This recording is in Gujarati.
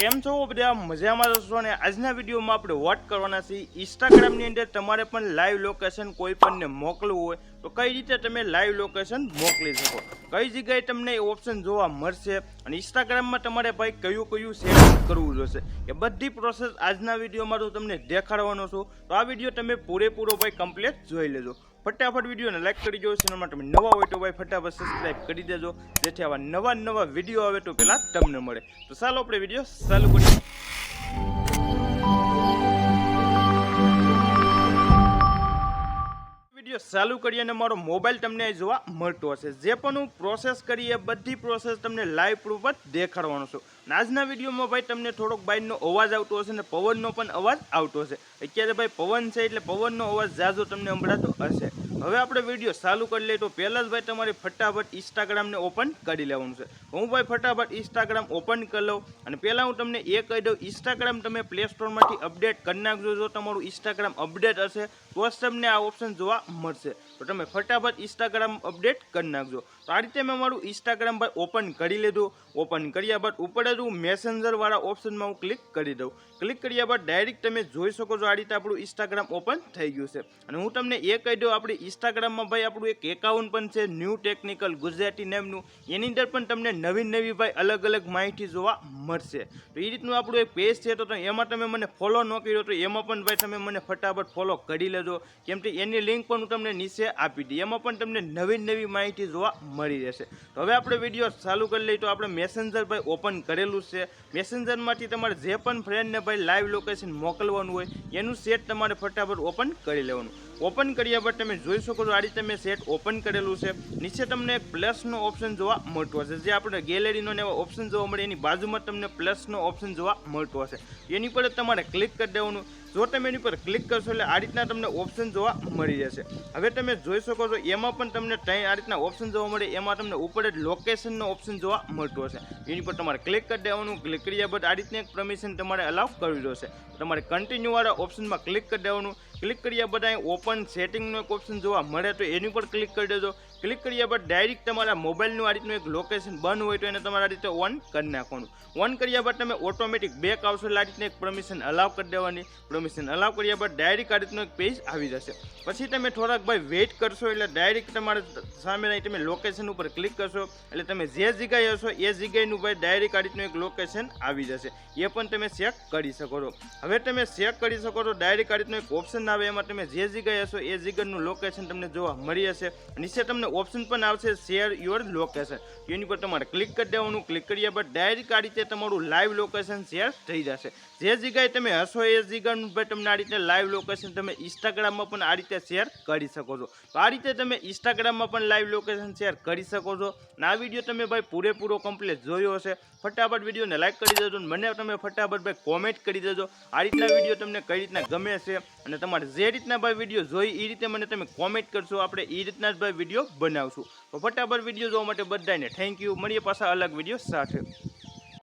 કેમ છો બધા મજામાં છો ને આજના વિડીયોમાં આપણે વાત કરવાના છે ઇન્સ્ટાગ્રામની અંદર તમારે પણ લાઈવ લોકેશન કોઈ પણને મોકલવું હોય તો કઈ રીતે તમે લાઈવ લોકેશન મોકલી શકો, કઈ જગ્યાએ તમને એ ઓપ્શન જોવા મળશે અને ઇન્સ્ટાગ્રામમાં તમારે ભાઈ કયું સેટિંગ કરવું જોશે એ બધી પ્રોસેસ આજના વિડીયોમાં તો તમને દેખાડવાનો છું. તો આ વિડીયો તમે પૂરેપૂરો ભાઈ કમ્પ્લીટ જોઈ લેજો. ફટાફટ વિડીયોને લાઈક કરી દો. ચેનલમાં તમે નવા હોય તો ભાઈ ફટાફટ સબસ્ક્રાઈબ કરી દેજો જેથી આવા નવા વિડીયો આવે તો પહેલાં તમને મળે. તો ચાલો આપણે વિડીયો ચાલુ કરીએ. વિડીયો ચાલુ કરીએ અને મારો મોબાઈલ તમને જોવા મળતો હશે. જે પણ હું પ્રોસેસ કરી એ બધી પ્રોસેસ તમને લાઈવ પ્રૂફ જ દેખાડવાનો છું. આજના વિડીયોમાં ભાઈ તમને થોડોક બાઇકનો અવાજ આવતો હશે ને પવનનો પણ અવાજ આવતો હશે. અત્યારે ભાઈ પવન છે એટલે પવનનો અવાજ ઝાઝો તમને સંભળાતો હશે. હવે આપણે વિડીયો ચાલુ કરી લઈએ તો પહેલાં જ ભાઈ તમારે ફટાફટ ઇન્સ્ટાગ્રામને ઓપન કરી લેવાનું છે. હું ભાઈ ફટાફટ ઇન્સ્ટાગ્રામ ઓપન કરી લઉં અને પહેલાં હું તમને એ કહી દઉં, ઇન્સ્ટાગ્રામ તમે પ્લે સ્ટોરમાંથી અપડેટ કરી નાખજો. જો તમારું ઇન્સ્ટાગ્રામ અપડેટ હશે તો જ તમને આ ઓપ્શન જોવા મળશે. તો તમે ફટાફટ ઇન્સ્ટાગ્રામ અપડેટ કરી નાખજો. તો આ રીતે મેં મારું ઇન્સ્ટાગ્રામ ભાઈ ઓપન કરી લીધું. ઓપન કર્યા બાદ ઉપર જ હું મેસેન્જરવાળા ઓપ્શનમાં હું ક્લિક કરી દઉં. ક્લિક કર્યા બાદ ડાયરેક્ટ તમે જોઈ શકો છો આ રીતે આપણું ઇન્સ્ટાગ્રામ ઓપન થઈ ગયું છે. અને હું તમને એ કહી દઉં, આપણી ઇન્સ્ટાગ્રામમાં ભાઈ આપણું એક એકાઉન્ટ પણ છે ન્યૂ ટેકનિકલ ગુજરાતી નામનું. એની અંદર પણ તમને નવી ભાઈ અલગ માહિતી જોવા મળશે. તો એ રીતનું આપણું એક પેજ છે. તો એમાં તમે મને ફોલો ન કર્યો તો એમાં પણ ભાઈ તમે મને ફટાફટ ફોલો કરી લેજો, કેમ કે એની લિંક પણ હું તમને નીચે આપી દઈ. એમાં પણ તમને નવી માહિતી જોવા મળી રહેશે. તો હવે આપણે વિડીયો ચાલુ કરી લઈએ. તો આપણે મેસેન્જર ભાઈ ઓપન કરેલું છે. મેસેન્જરમાંથી તમારે જે પણ ફ્રેન્ડને ભાઈ લાઈવ લોકેશન મોકલવાનું હોય એનું સેટ તમારે ફટાફટ ઓપન કરી લેવાનું. ઓપન કર્યા બાદ તમે જોઈ શકો છો આ રીતે મેં સેટ ઓપન કરેલું છે. નીચે તમને એક પ્લસનો ઓપ્શન જોવા મળતો હશે. જે આપણે ગેલેરીનો ને એવા ઓપ્શન જોવા મળે એની બાજુમાં તમને પ્લસનો ઓપ્શન જોવા મળતો હશે. એની પર તમારે ક્લિક કરી દેવાનું. જો તમે એની પર ક્લિક કરશો એટલે આ રીતના તમને ઓપ્શન જોવા મળી જશે. હવે તમે જોઈ શકો છો એમાં પણ તમને આ રીતના ઓપ્શન જોવા મળે. એમાં તમને ઉપર જ લોકેશનનો ઓપ્શન જોવા મળતો હશે. એની પર તમારે ક્લિક કરી દેવાનું. ક્લિક કર્યા બાદ આ રીતની એક પરમિશન તમારે અલાઉ કરવી જોશે. તમારે કન્ટિન્યુવાળા ઓપ્શનમાં ક્લિક કરી દેવાનું. ક્લિક કર્યા બાદ અહીં ઓપન સેટિંગનો એક ઓપ્શન જોવા મળે તો એની પર ક્લિક કરી દેજો. ક્લિક કર્યા બાદ ડાયરેક્ટ તમારા મોબાઈલનું આ રીતનું એક લોકેશન બંધ હોય તો એને તમારા રીતે ઓન કરી નાખવાનું. ઓન કર્યા બાદ તમે ઓટોમેટિક બેક આવશો એટલે આ રીતની એક પરમિશન અલાઉ કરી દેવાની. પરમિશન અલાઉ કર્યા બાદ ડાયરેક્ટ આ રીતનું એક પેજ આવી જશે. પછી તમે થોડાક ભાઈ વેઇટ કરશો એટલે ડાયરેક્ટ તમારે સામે તમે લોકેશન ઉપર ક્લિક કરશો એટલે તમે જે જગ્યાએ હશો એ જગ્યાએનું ભાઈ ડાયરેક્ટ આ રીતનું એક લોકેશન આવી જશે. એ પણ તમે ચેક કરી શકો છો. હવે તમે ચેક કરી શકો છો ડાયરેક્ટ આ રીતનું એક ઓપ્શન આવે. એમાં તમે જે જગ્યાએ હશો એ જગ્યાનું લોકેશન તમને જોવા મળી હશે. નીચે તમને ઓપ્શન પણ આવશે શેર યોર લોકેશન. એની પર તમારે ક્લિક કરી દેવાનું. ક્લિક કર્યા બાદ ડાયરેક્ટ આ રીતે તમારું લાઈવ લોકેશન શેર થઈ જશે. જે જગ્યાએ તમે હશો એ જગ્યાનું ભાઈ તમને આ રીતે લાઈવ લોકેશન તમે ઇન્સ્ટાગ્રામમાં પણ આ રીતે શેર કરી શકો છો. તો આ રીતે તમે ઇન્સ્ટાગ્રામમાં પણ લાઈવ લોકેશન શેર કરી શકો છો. અને આ વિડીયો તમે ભાઈ પૂરેપૂરો કમ્પ્લીટ જોયો હશે. ફટાફટ વિડીયોને લાઈક કરી દેજો અને મને તમે ફટાફટ ભાઈ કોમેન્ટ કરી દેજો આ રીતના વિડીયો તમને કઈ રીતના ગમે છે અને તમારે જે રીતના ભાઈ વિડીયો જોઈ એ રીતે મને તમે કોમેન્ટ કરશો. આપણે એ રીતના જ ભાઈ વિડીયો બનાવશું. તો ફટાફટ વિડીયો જોવા માટે બધાને થેન્ક યુ. મળીએ પાછા અલગ વિડીયો સાથે.